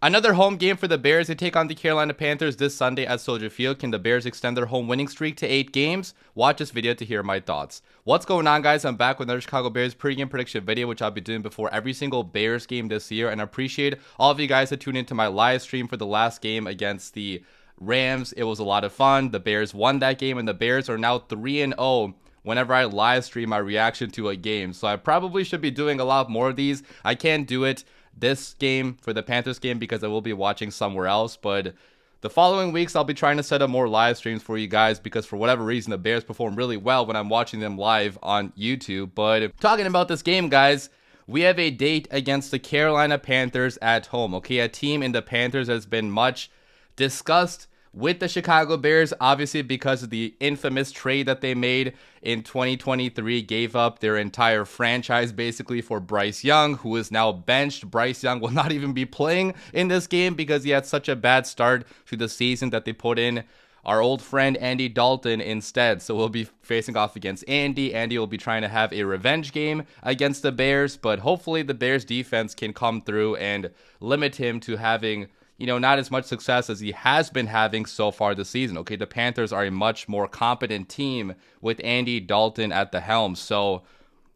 Another home game for the Bears. They take on the Carolina Panthers this Sunday at Soldier Field. Can the Bears extend their home winning streak to 8 games? Watch this video to hear my thoughts. What's going on, guys? I'm back with another Chicago Bears pregame prediction video, which I'll be doing before every single Bears game this year. And I appreciate all of you guys that tuned into my live stream for the last game against the Rams. It was a lot of fun. The Bears won that game, and the Bears are now 3-0 whenever I live stream my reaction to a game. So I probably should be doing a lot more of these. I can't do it this game for the Panthers game because I will be watching somewhere else, but the following weeks I'll be trying to set up more live streams for you guys because for whatever reason the Bears perform really well when I'm watching them live on YouTube. But talking about this game, guys, we have a date against the Carolina Panthers at home. Okay, a team in the Panthers has been much discussed with the Chicago Bears, obviously because of the infamous trade that they made in 2023, gave up their entire franchise basically for Bryce Young, who is now benched. Bryce Young will not even be playing in this game because he had such a bad start to the season that they put in our old friend Andy Dalton instead. So we'll be facing off against Andy. Andy will be trying to have a revenge game against the Bears, but hopefully the Bears defense can come through and limit him to having, you know, not as much success as he has been having so far this season. Okay, the Panthers are a much more competent team with Andy Dalton at the helm. So,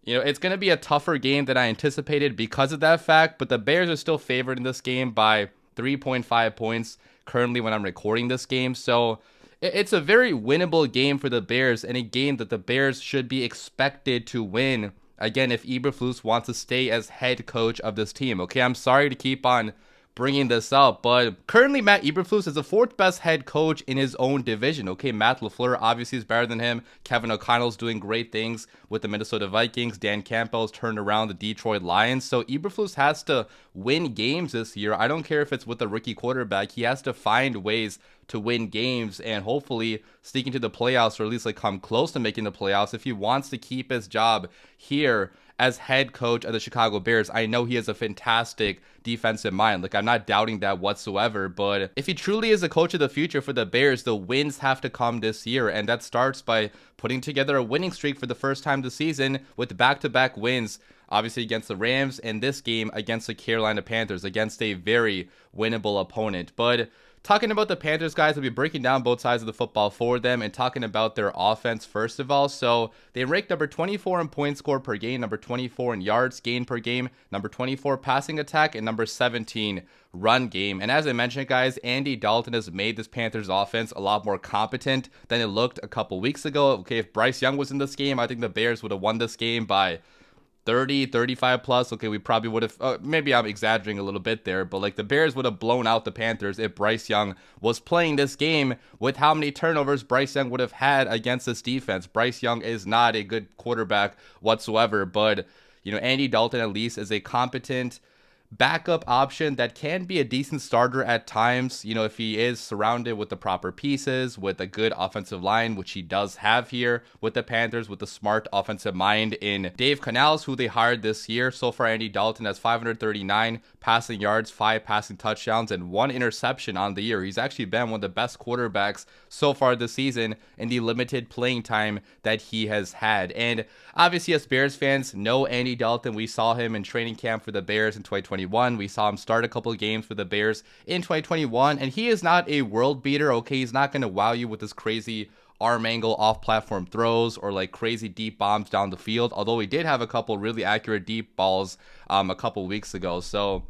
you know, it's going to be a tougher game than I anticipated because of that fact, but the Bears are still favored in this game by 3.5 points currently when I'm recording this game. So it's a very winnable game for the Bears and a game that the Bears should be expected to win. Again, if Eberflus wants to stay as head coach of this team. Okay, I'm sorry to keep on bringing this up, but currently Matt Eberflus is the 4th best head coach in his own division. Okay, Matt LaFleur obviously is better than him. Kevin O'Connell's doing great things with the Minnesota Vikings. Dan Campbell's turned around the Detroit Lions. So Eberflus has to win games this year. I don't care if it's with a rookie quarterback. He has to find ways to win games and hopefully sneak into the playoffs, or at least like come close to making the playoffs if he wants to keep his job here as head coach of the Chicago Bears. I know he has a fantastic defensive mind. Like, I'm not doubting that whatsoever, but if he truly is a coach of the future for the Bears, the wins have to come this year, and that starts by putting together a winning streak for the first time this season with back-to-back wins, obviously against the Rams and this game against the Carolina Panthers, against a very winnable opponent. But talking about the Panthers, guys, we'll be breaking down both sides of the football for them and talking about their offense first of all. So they rank number 24 in points scored per game, number 24 in yards gained per game, number 24 passing attack, and number 17 run game. And as I mentioned, guys, Andy Dalton has made this Panthers offense a lot more competent than it looked a couple weeks ago. Okay, if Bryce Young was in this game, I think the Bears would have won this game by 30, 35 plus. Okay, we probably would have, maybe I'm exaggerating a little bit there, but like the Bears would have blown out the Panthers if Bryce Young was playing this game with how many turnovers Bryce Young would have had against this defense. Bryce Young is not a good quarterback whatsoever, but, you know, Andy Dalton at least is a competent backup option that can be a decent starter at times, you know, if he is surrounded with the proper pieces, with a good offensive line, which he does have here with the Panthers, with the smart offensive mind in Dave Canales, who they hired this year. So far, Andy Dalton has 539 passing yards, 5 passing touchdowns, and 1 interception on the year. He's actually been one of the best quarterbacks so far this season in the limited playing time that he has had. And obviously, as Bears fans know Andy Dalton, we saw him in training camp for the Bears in 2021. We saw him start a couple of games for the Bears in 2021, and he is not a world beater. Okay, he's not going to wow you with this crazy arm angle off-platform throws or like crazy deep bombs down the field, although he did have a couple really accurate deep balls a couple weeks ago. So,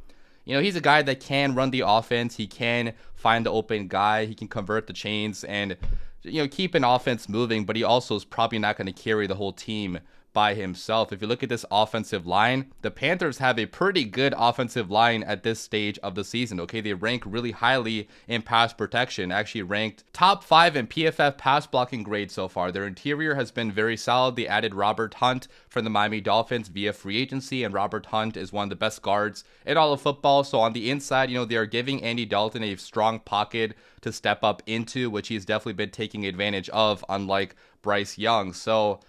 you know, he's a guy that can run the offense. He can find the open guy. He can convert the chains and, you know, keep an offense moving, but he also is probably not going to carry the whole team by himself. If you look at this offensive line, the Panthers have a pretty good offensive line at this stage of the season. Okay, they rank really highly in pass protection, actually ranked top 5 in PFF pass blocking grade so far. Their interior has been very solid. They added Robert Hunt from the Miami Dolphins via free agency, and Robert Hunt is one of the best guards in all of football. So on the inside, you know, they are giving Andy Dalton a strong pocket to step up into, which he's definitely been taking advantage of, unlike Bryce Young. So,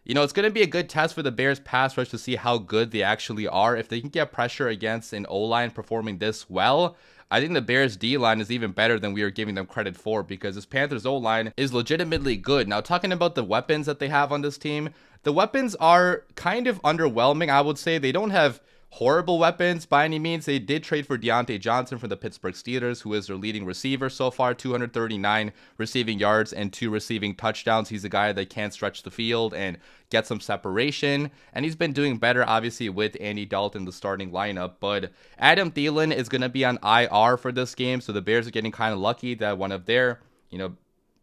you know, it's going to be a good test for the Bears pass rush to see how good they actually are. If they can get pressure against an O-line performing this well, I think the Bears D-line is even better than we are giving them credit for, because this Panthers O-line is legitimately good. Now, talking about the weapons that they have on this team, the weapons are kind of underwhelming, I would say. They don't have horrible weapons by any means. They did trade for Deontay Johnson from the Pittsburgh Steelers, who is their leading receiver so far, 239 receiving yards and 2 receiving touchdowns. He's a guy that can stretch the field and get some separation, and he's been doing better, obviously, with Andy Dalton in the starting lineup. But Adam Thielen is going to be on IR for this game, so the Bears are getting kind of lucky that one of their,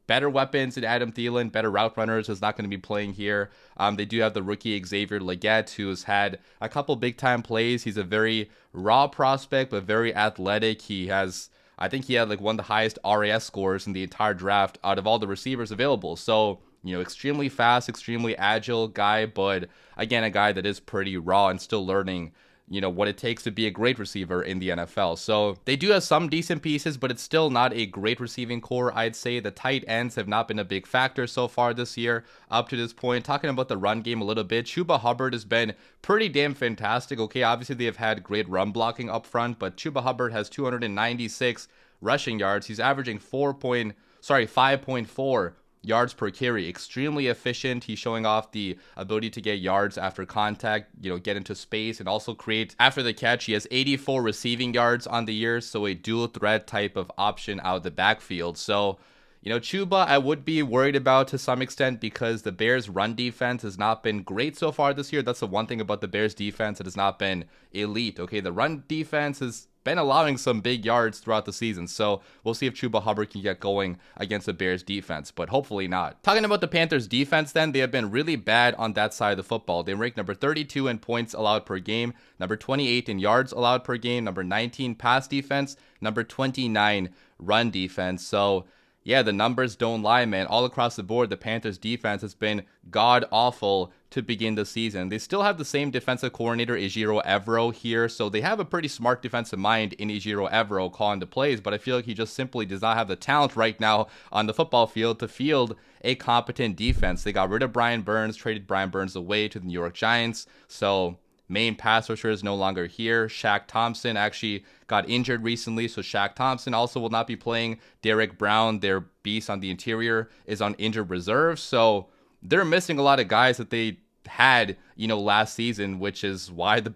better weapons in Adam Thielen, better route runners, is not going to be playing here. They do have the rookie Xavier Legette, who has had a couple big-time plays. He's a very raw prospect, but very athletic. I think he had like one of the highest RAS scores in the entire draft out of all the receivers available. So, extremely fast, extremely agile guy, but again, a guy that is pretty raw and still learning what it takes to be a great receiver in the NFL. So they do have some decent pieces, but it's still not a great receiving core, I'd say. The tight ends have not been a big factor so far this year up to this point. Talking about the run game a little bit, Chuba Hubbard has been pretty damn fantastic. Okay, obviously they have had great run blocking up front, but Chuba Hubbard has 296 rushing yards. He's averaging 5.4 yards per carry. Extremely efficient. He's showing off the ability to get yards after contact, get into space, and also create after the catch. He has 84 receiving yards on the year, so a dual threat type of option out of the backfield. So, Chuba, I would be worried about to some extent, because the Bears' run defense has not been great so far this year. That's the one thing about the Bears' defense. It has not been elite. Okay, the run defense has been allowing some big yards throughout the season, so we'll see if Chuba Hubbard can get going against the Bears defense, but hopefully not. Talking about the Panthers defense then, they have been really bad on that side of the football. They rank number 32 in points allowed per game, number 28 in yards allowed per game, number 19 pass defense, number 29 run defense. So yeah, the numbers don't lie, man. All across the board, the Panthers defense has been god-awful to begin the season. They still have the same defensive coordinator, Ejiro Evero, here, so they have a pretty smart defensive mind in Ejiro Evero calling the plays, but I feel like he just simply does not have the talent right now on the football field to field a competent defense. They got rid of Brian Burns, traded Brian Burns away to the New York Giants, so main pass rusher is no longer here. Shaq Thompson actually got injured recently, so Shaq Thompson also will not be playing. Derek Brown, their beast on the interior, is on injured reserve, so they're missing a lot of guys that they had, last season, which is why the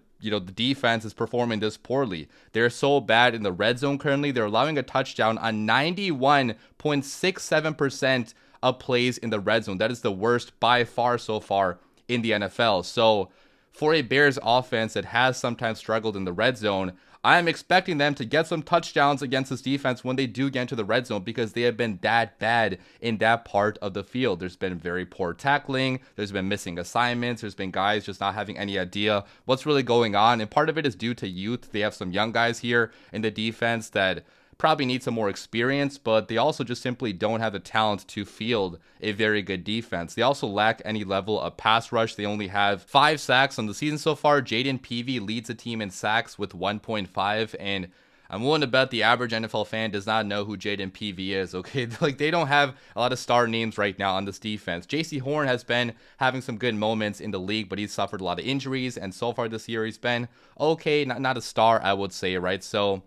defense is performing this poorly. They're so bad in the red zone currently. They're allowing a touchdown on 91.67% of plays in the red zone. That is the worst by far so far in the NFL. So for a Bears offense that has sometimes struggled in the red zone, I am expecting them to get some touchdowns against this defense when they do get into the red zone, because they have been that bad in that part of the field. There's been very poor tackling. There's been missing assignments. There's been guys just not having any idea what's really going on. And part of it is due to youth. They have some young guys here in the defense that probably need some more experience, but they also just simply don't have the talent to field a very good defense. They also lack any level of pass rush. They only have 5 sacks on the season so far. Jaden Peavy leads the team in sacks with 1.5, and I'm willing to bet the average NFL fan does not know who Jaden Peavy is, okay? Like, they don't have a lot of star names right now on this defense. JC Horn has been having some good moments in the league, but he's suffered a lot of injuries, and so far this year he's been okay, not a star, I would say, right? So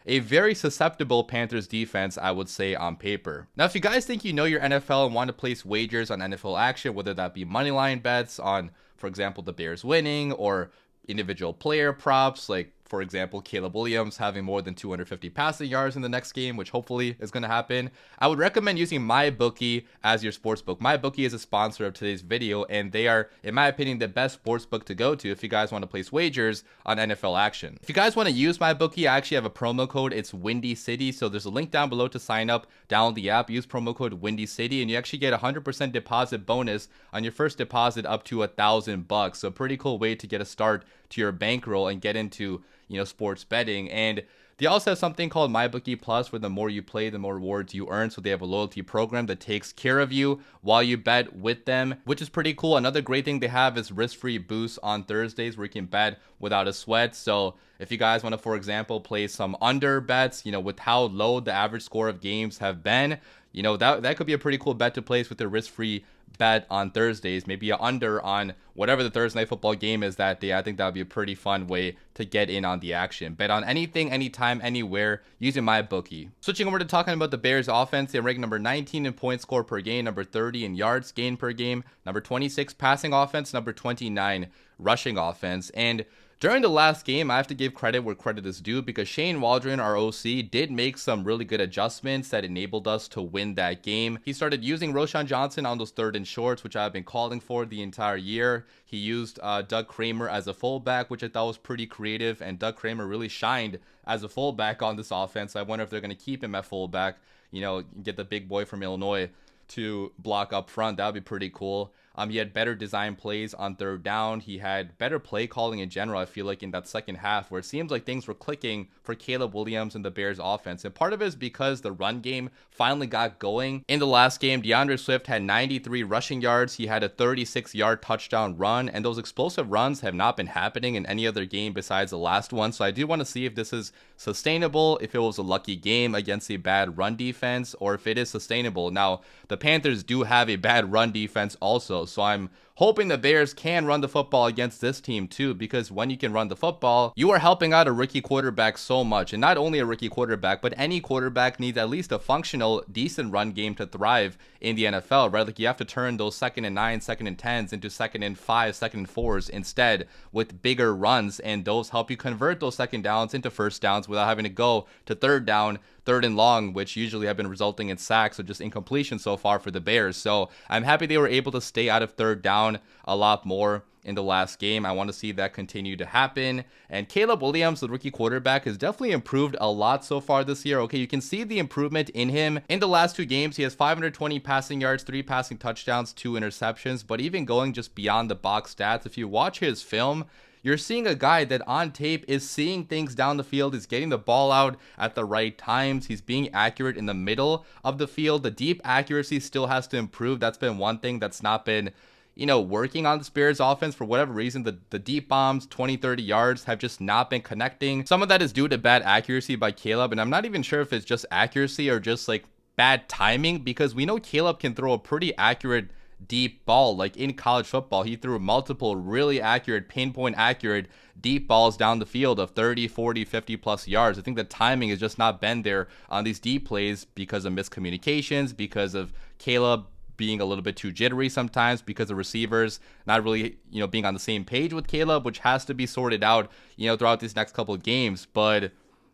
a very susceptible Panthers defense, I would say, on paper. Now, if you guys think you know your NFL and want to place wagers on NFL action, whether that be moneyline bets on, for example, the Bears winning, or individual player props, like, for example, Caleb Williams having more than 250 passing yards in the next game, which hopefully is going to happen, I would recommend using MyBookie as your sportsbook. MyBookie is a sponsor of today's video, and they are, in my opinion, the best sportsbook to go to if you guys want to place wagers on NFL action. If you guys want to use MyBookie, I actually have a promo code. It's DaWindyCity, so there's a link down below to sign up. Download the app, use promo code DaWindyCity, and you actually get a 100% deposit bonus on your first deposit up to $1,000. So pretty cool way to get a start to your bankroll and get into sports betting. And they also have something called MyBookie Plus, where the more you play, the more rewards you earn. So they have a loyalty program that takes care of you while you bet with them, which is pretty cool. Another great thing they have is risk-free boosts on Thursdays, where you can bet without a sweat. So if you guys want to, for example, play some under bets, with how low the average score of games have been, that could be a pretty cool bet to place with their risk-free bet on Thursdays, maybe an under on whatever the Thursday night football game is that day. I think that would be a pretty fun way to get in on the action. Bet on anything, anytime, anywhere using my bookie. Switching over to talking about the Bears offense, they rank number 19 in points scored per game, number 30 in yards gained per game, number 26 passing offense, number 29 rushing offense. And during the last game, I have to give credit where credit is due because Shane Waldron, our OC, did make some really good adjustments that enabled us to win that game. He started using Roschon Johnson on those third and shorts, which I've been calling for the entire year. He used Doug Kramer as a fullback, which I thought was pretty creative, and Doug Kramer really shined as a fullback on this offense. I wonder if they're going to keep him at fullback, get the big boy from Illinois to block up front. That would be pretty cool. He had better design plays on third down. He had better play calling in general, I feel like, in that second half, where it seems like things were clicking for Caleb Williams and the Bears offense. And part of it is because the run game finally got going. In the last game, DeAndre Swift had 93 rushing yards. He had a 36-yard touchdown run, and those explosive runs have not been happening in any other game besides the last one. So I do want to see if this is sustainable, if it was a lucky game against a bad run defense, or if it is sustainable. Now, the Panthers do have a bad run defense also, so I'm hoping the Bears can run the football against this team too, because when you can run the football, you are helping out a rookie quarterback so much. And not only a rookie quarterback, but any quarterback needs at least a functional, decent run game to thrive in the NFL, right? Like, you have to turn those 2nd and 9, 2nd and 10s into 2nd and 5, 2nd and 4s instead with bigger runs, and those help you convert those second downs into first downs without having to go to third down, third and long, which usually have been resulting in sacks or just incompletion so far for the Bears. So I'm happy they were able to stay out of third down a lot more in the last game. I want to see that continue to happen. And Caleb Williams, the rookie quarterback, has definitely improved a lot so far this year. Okay, you can see the improvement in him. In the last 2 games, he has 520 passing yards, 3 passing touchdowns, 2 interceptions. But even going just beyond the box stats, if you watch his film, you're seeing a guy that on tape is seeing things down the field, is getting the ball out at the right times. He's being accurate in the middle of the field. The deep accuracy still has to improve. That's been one thing that's not been, working on the Bears offense for whatever reason. The deep bombs, 20, 30 yards, have just not been connecting. Some of that is due to bad accuracy by Caleb, and I'm not even sure if it's just accuracy or just like bad timing, because we know Caleb can throw a pretty accurate deep ball. Like in college football, he threw multiple really accurate, pinpoint accurate deep balls down the field of 30, 40, 50 plus yards. I think the timing has just not been there on these deep plays because of miscommunications, because of Caleb being a little bit too jittery sometimes, because of receivers not really, being on the same page with Caleb, which has to be sorted out, throughout these next couple of games. But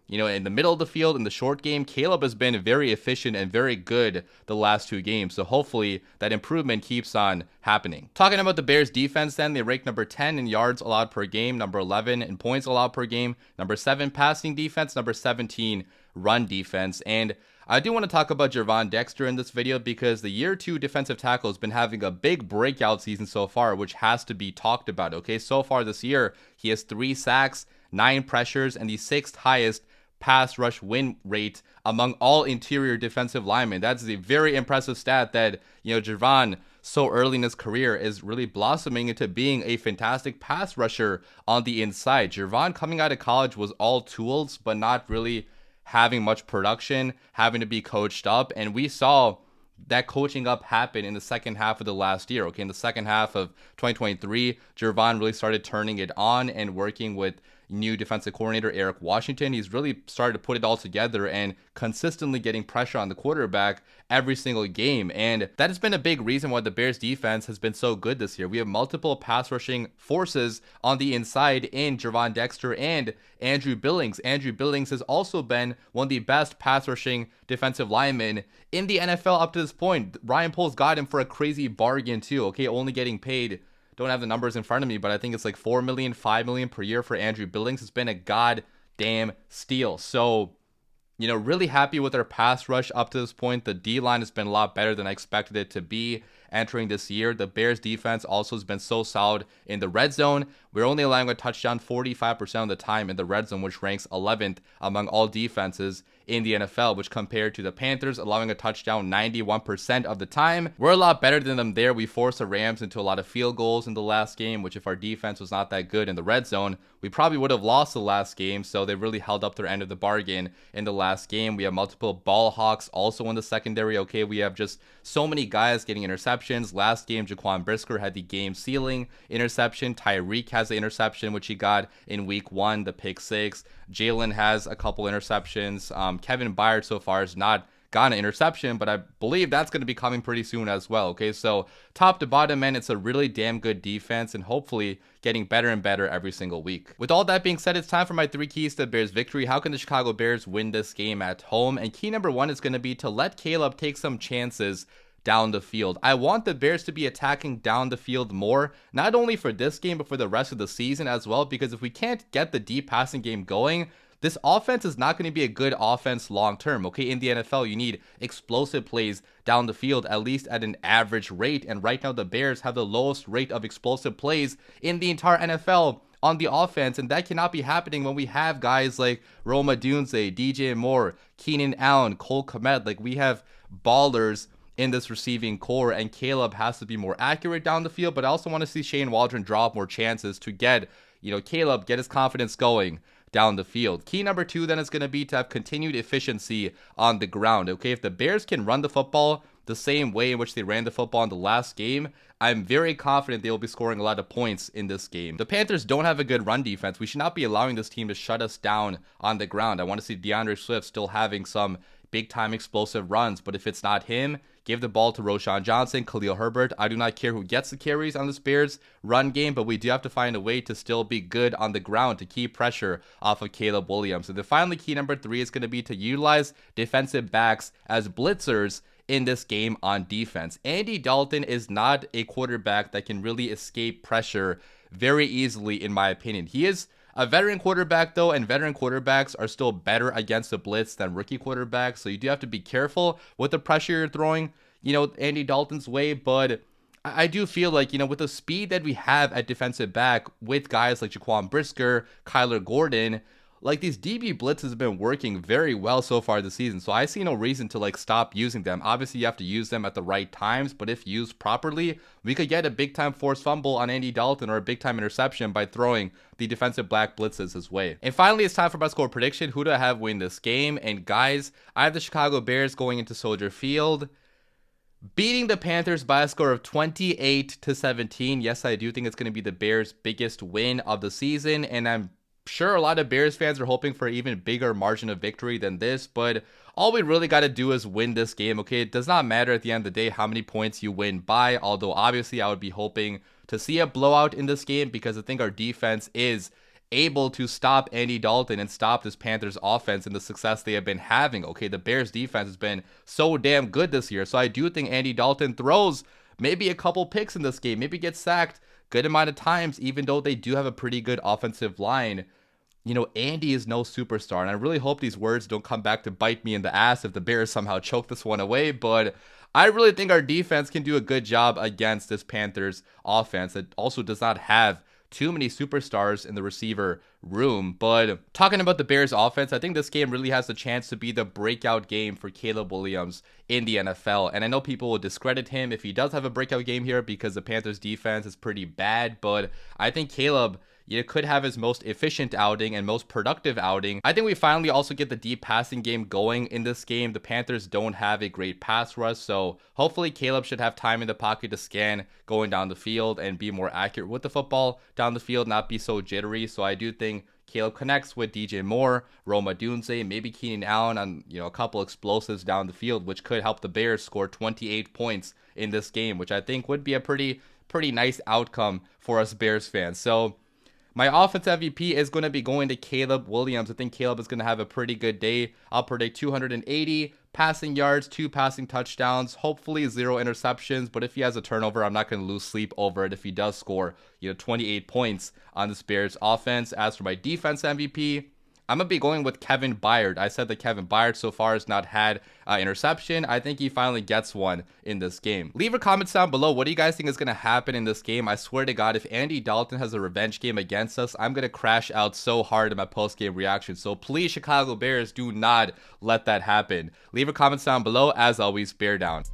in the middle of the field, in the short game, Caleb has been very efficient and very good the last 2 games. So hopefully that improvement keeps on happening. Talking about the Bears defense then, they rank number 10 in yards allowed per game, number 11 in points allowed per game, number 7 passing defense, number 17 run defense. And I do want to talk about Gervon Dexter in this video because the year 2 defensive tackle has been having a big breakout season so far, which has to be talked about. Okay, so far this year, he has 3 sacks, 9 pressures, and the 6th highest pass rush win rate among all interior defensive linemen. That's a very impressive stat that, Gervon, so early in his career, is really blossoming into being a fantastic pass rusher on the inside. Gervon coming out of college was all tools, but not really having much production, having to be coached up. And we saw that coaching up happen in the second half of the last year. Okay, in the second half of 2023, Gervon really started turning it on and working with new defensive coordinator Eric Washington. He's really started to put it all together and consistently getting pressure on the quarterback every single game. And that has been a big reason why the Bears defense has been so good this year. We have multiple pass rushing forces on the inside in Gervon Dexter and Andrew Billings. Andrew Billings has also been one of the best pass rushing defensive linemen in the NFL up to this point. Ryan Poles got him for a crazy bargain too. Okay, only getting paid, don't have the numbers in front of me, but I think it's like $4 million, $5 million per year for Andrew Billings. It's been a goddamn steal. So, really happy with our pass rush up to this point. The D-line has been a lot better than I expected it to be entering this year. The Bears defense also has been so solid in the red zone. We're only allowing a touchdown 45% of the time in the red zone, which ranks 11th among all defenses in the NFL, which compared to the Panthers allowing a touchdown 91% of the time. We're a lot better than them there. We forced the Rams into a lot of field goals in the last game, which if our defense was not that good in the red zone, we probably would have lost the last game. So they really held up their end of the bargain in the last game. We have multiple ball hawks also in the secondary. Okay, we have just so many guys getting interceptions. Last game, Jaquan Brisker had the game sealing interception. Tyreek has the interception, which he got in week 1, the pick 6. Jalen has a couple interceptions. Kevin Byard so far has not gotten an interception, but I believe that's going to be coming pretty soon as well. Okay, so top to bottom, man, it's a really damn good defense and hopefully getting better and better every single week. With all that being said, it's time for my 3 keys to the Bears victory. How can the Chicago Bears win this game at home? And key number 1 is going to be to let Caleb take some chances down the field. I want the Bears to be attacking down the field more, not only for this game, but for the rest of the season as well, because if we can't get the deep passing game going, this offense is not going to be a good offense long term. Okay, in the NFL, you need explosive plays down the field, at least at an average rate. And right now, the Bears have the lowest rate of explosive plays in the entire NFL on the offense, and that cannot be happening when we have guys like Rome Odunze, DJ Moore, Keenan Allen, Cole Kmet. Like, we have ballers in this receiving core, and Caleb has to be more accurate down the field. But I also want to see Shane Waldron draw up more chances to get, Caleb get his confidence going down the field. Key number 2 then is going to be to have continued efficiency on the ground. Okay, if the Bears can run the football the same way in which they ran the football in the last game, I'm very confident they will be scoring a lot of points in this game. The Panthers don't have a good run defense. We should not be allowing this team to shut us down on the ground. I want to see DeAndre Swift still having some big time explosive runs, but if it's not him, give the ball to Roschon Johnson, Khalil Herbert. I do not care who gets the carries on this Bears run game, but we do have to find a way to still be good on the ground to keep pressure off of Caleb Williams. And then finally, key number 3 is going to be to utilize defensive backs as blitzers in this game on defense. Andy Dalton is not a quarterback that can really escape pressure very easily, in my opinion. He is a veteran quarterback, though, and veteran quarterbacks are still better against the blitz than rookie quarterbacks. So you do have to be careful with the pressure you're throwing, Andy Dalton's way. But I do feel like, with the speed that we have at defensive back with guys like Jaquan Brisker, Kyler Gordon, like, these DB blitzes have been working very well so far this season. So I see no reason to stop using them. Obviously, you have to use them at the right times, but if used properly, we could get a big time forced fumble on Andy Dalton or a big time interception by throwing the defensive back blitzes his way. And finally, it's time for my score prediction. Who do I have win this game? And guys, I have the Chicago Bears going into Soldier Field, beating the Panthers by a score of 28-17. Yes, I do think it's going to be the Bears' biggest win of the season, and I'm sure a lot of Bears fans are hoping for an even bigger margin of victory than this, but all we really got to do is win this game, okay? It does not matter at the end of the day how many points you win by, although obviously I would be hoping to see a blowout in this game because I think our defense is able to stop Andy Dalton and stop this Panthers offense and the success they have been having, okay? The Bears defense has been so damn good this year, so I do think Andy Dalton throws maybe a couple picks in this game, maybe gets sacked good amount of times, even though they do have a pretty good offensive line. Andy is no superstar, and I really hope these words don't come back to bite me in the ass if the Bears somehow choke this one away, but I really think our defense can do a good job against this Panthers offense that also does not have too many superstars in the receiver room. But talking about the Bears offense, I think this game really has the chance to be the breakout game for Caleb Williams in the NFL. And I know people will discredit him if he does have a breakout game here because the Panthers defense is pretty bad, but I think Caleb could have his most efficient outing and most productive outing. I think we finally also get the deep passing game going in this game. The Panthers don't have a great pass rush, so hopefully Caleb should have time in the pocket to scan going down the field and be more accurate with the football down the field, not be so jittery. So I do think Caleb connects with DJ Moore, Rome Odunze, maybe Keenan Allen on a couple explosives down the field, which could help the Bears score 28 points in this game, which I think would be a pretty nice outcome for us Bears fans. So my offensive MVP is going to be going to Caleb Williams. I think Caleb is going to have a pretty good day. I'll predict 280 passing yards, 2 passing touchdowns, hopefully 0 interceptions. But if he has a turnover, I'm not going to lose sleep over it if he does score 28 points on this Bears offense. As for my defense MVP, I'm going to be going with Kevin Byard. I said that Kevin Byard so far has not had interception. I think he finally gets one in this game. Leave your comments down below. What do you guys think is going to happen in this game? I swear to God, if Andy Dalton has a revenge game against us, I'm going to crash out so hard in my post-game reaction. So please, Chicago Bears, do not let that happen. Leave your comments down below. As always, bear down.